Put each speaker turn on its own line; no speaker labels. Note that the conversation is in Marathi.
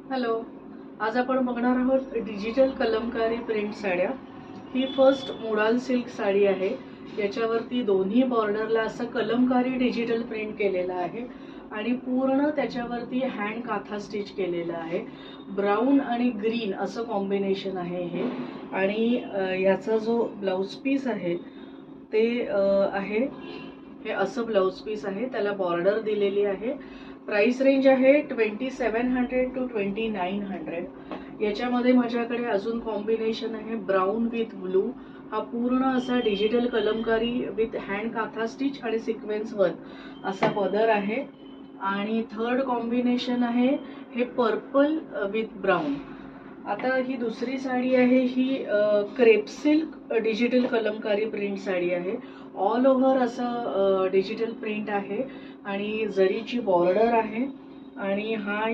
हॅलो, आज आपण बघणार आहोत डिजिटल कलमकारी प्रिंट साड्या। ही फर्स्ट मोडाल सिल्क साडी आहे। याच्यावरती दोन्ही बॉर्डरला असं कलमकारी डिजिटल प्रिंट केलेलं आहे आणि पूर्ण त्याच्यावरती हँड काथा स्टिच केलेलं आहे। ब्राऊन आणि ग्रीन असं कॉम्बिनेशन आहे हे। आणि याचा जो ब्लाउज पीस आहे ते आहे हे असं ब्लाउज पीस आहे, त्याला बॉर्डर दिलेली आहे। प्राइस रेंज आहे 2700 टू 2900। याच्यामध्ये माझ्याकडे अजून कॉम्बिनेशन आहे ब्राऊन विथ ब्लू। हा पूर्ण असा digital Kalamkari with hand kantha stitch आणि सिक्वेन्स वर्क असा पदर आहे। आणि थर्ड कॉम्बिनेशन आहे हे पर्पल विथ ब्राऊन। आता ही दुसरी साडी आहे, ही crepe silk digital Kalamkari print sari आहे। ऑल ओव्हर असं डिजिटल प्रिंट आहे आणि जरीची बॉर्डर आहे। आणि हा